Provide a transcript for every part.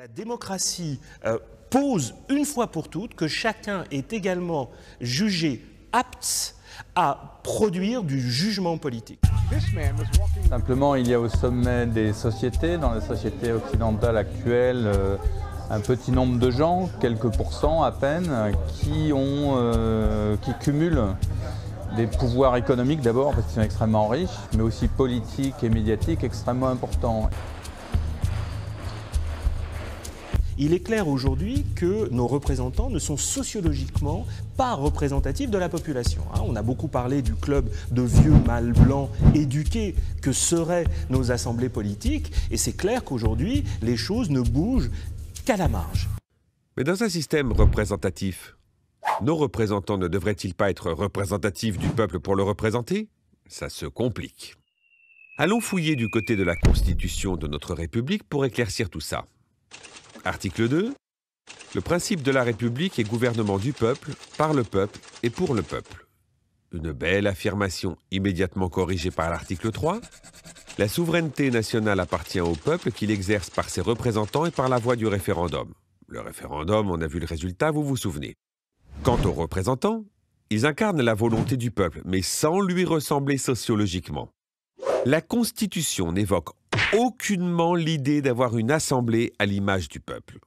La démocratie pose une fois pour toutes que chacun est également jugé apte à produire du jugement politique. Simplement, il y a au sommet des sociétés, dans la société occidentale actuelle, un petit nombre de gens, quelques pourcents à peine, qui cumulent des pouvoirs économiques d'abord, parce qu'ils sont extrêmement riches, mais aussi politiques et médiatiques extrêmement importants. Il est clair aujourd'hui que nos représentants ne sont sociologiquement pas représentatifs de la population. On a beaucoup parlé du club de vieux mâles blancs éduqués que seraient nos assemblées politiques, et c'est clair qu'aujourd'hui, les choses ne bougent qu'à la marge. Mais dans un système représentatif, nos représentants ne devraient-ils pas être représentatifs du peuple pour le représenter? Ça se complique. Allons fouiller du côté de la Constitution de notre République pour éclaircir tout ça. Article 2. Le principe de la République est gouvernement du peuple, par le peuple et pour le peuple. Une belle affirmation immédiatement corrigée par l'article 3. La souveraineté nationale appartient au peuple qui l'exerce par ses représentants et par la voie du référendum. Le référendum, on a vu le résultat, vous vous souvenez. Quant aux représentants, ils incarnent la volonté du peuple, mais sans lui ressembler sociologiquement. La Constitution n'évoque aucunement l'idée d'avoir une assemblée à l'image du peuple.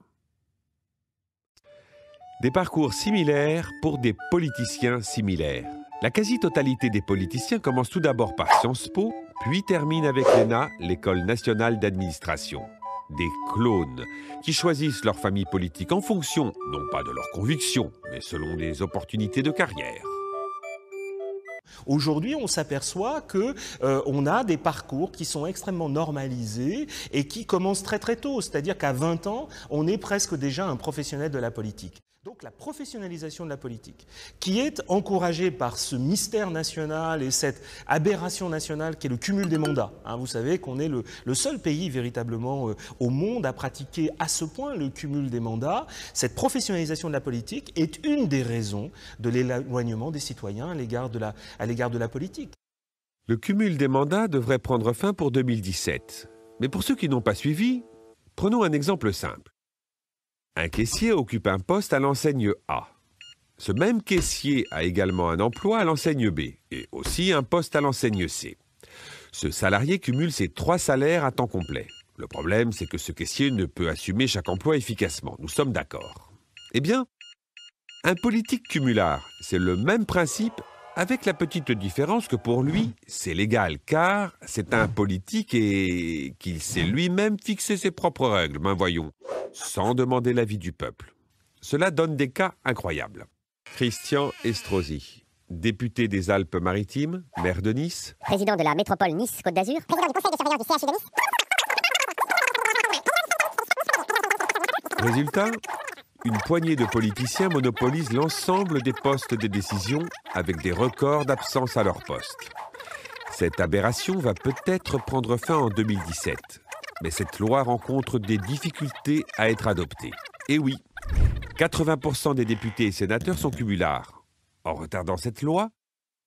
Des parcours similaires pour des politiciens similaires. La quasi-totalité des politiciens commence tout d'abord par Sciences Po, puis termine avec l'ENA, l'École nationale d'administration. Des clones qui choisissent leur famille politique en fonction, non pas de leurs convictions, mais selon des opportunités de carrière. Aujourd'hui, on s'aperçoit qu'on a des parcours qui sont extrêmement normalisés et qui commencent très très tôt. C'est-à-dire qu'à 20 ans, on est presque déjà un professionnel de la politique. Donc la professionnalisation de la politique, qui est encouragée par ce mystère national et cette aberration nationale qui est le cumul des mandats. Vous savez qu'on est le seul pays véritablement au monde à pratiquer à ce point le cumul des mandats. Cette professionnalisation de la politique est une des raisons de l'éloignement des citoyens à l'égard de la politique. Le cumul des mandats devrait prendre fin pour 2017. Mais pour ceux qui n'ont pas suivi, prenons un exemple simple. Un caissier occupe un poste à l'enseigne A. Ce même caissier a également un emploi à l'enseigne B et aussi un poste à l'enseigne C. Ce salarié cumule ses 3 salaires à temps complet. Le problème, c'est que ce caissier ne peut assumer chaque emploi efficacement. Nous sommes d'accord. Eh bien, un politique cumulard, c'est le même principe avec la petite différence que pour lui, c'est légal, car c'est un politique et qu'il sait lui-même fixer ses propres règles, voyons, sans demander l'avis du peuple. Cela donne des cas incroyables. Christian Estrosi, député des Alpes-Maritimes, maire de Nice. Président de la métropole Nice-Côte d'Azur. Président du conseil de surveillance du CHU de Nice. Résultat, une poignée de politiciens monopolise l'ensemble des postes de décision avec des records d'absence à leur poste. Cette aberration va peut-être prendre fin en 2017. Mais cette loi rencontre des difficultés à être adoptée. Et oui, 80% des députés et sénateurs sont cumulards. En retardant cette loi,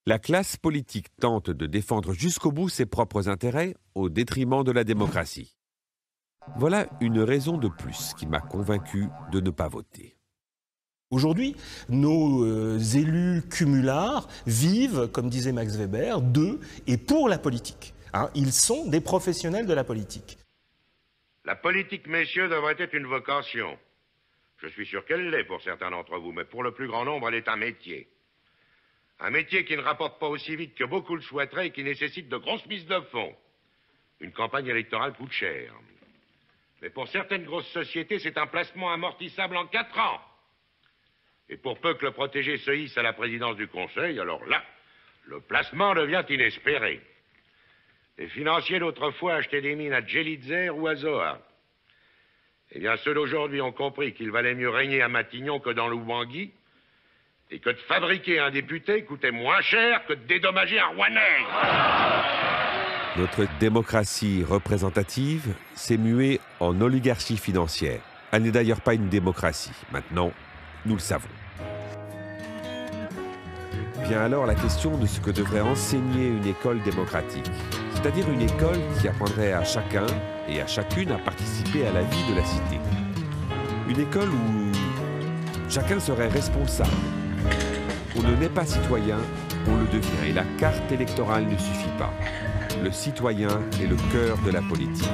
la classe politique tente de défendre jusqu'au bout ses propres intérêts au détriment de la démocratie. Voilà une raison de plus qui m'a convaincu de ne pas voter. Aujourd'hui, nos élus cumulards vivent, comme disait Max Weber, de et pour la politique. Ils sont des professionnels de la politique. La politique, messieurs, devrait être une vocation. Je suis sûr qu'elle l'est pour certains d'entre vous, mais pour le plus grand nombre, elle est un métier. Un métier qui ne rapporte pas aussi vite que beaucoup le souhaiteraient et qui nécessite de grosses mises de fonds. Une campagne électorale coûte cher. Mais pour certaines grosses sociétés, c'est un placement amortissable en 4 ans. Et pour peu que le protégé se hisse à la présidence du Conseil, alors là, le placement devient inespéré. Les financiers d'autrefois achetaient des mines à Djelitzer ou à Zoa. Eh bien, ceux d'aujourd'hui ont compris qu'il valait mieux régner à Matignon que dans l'Oubangui, et que de fabriquer un député coûtait moins cher que de dédommager un Rouennais. Notre démocratie représentative s'est muée en oligarchie financière. Elle n'est d'ailleurs pas une démocratie. Maintenant, nous le savons. Vient alors la question de ce que devrait enseigner une école démocratique. C'est-à-dire une école qui apprendrait à chacun et à chacune à participer à la vie de la cité. Une école où chacun serait responsable. On ne naît pas citoyen, on le devient. Et la carte électorale ne suffit pas. Le citoyen est le cœur de la politique.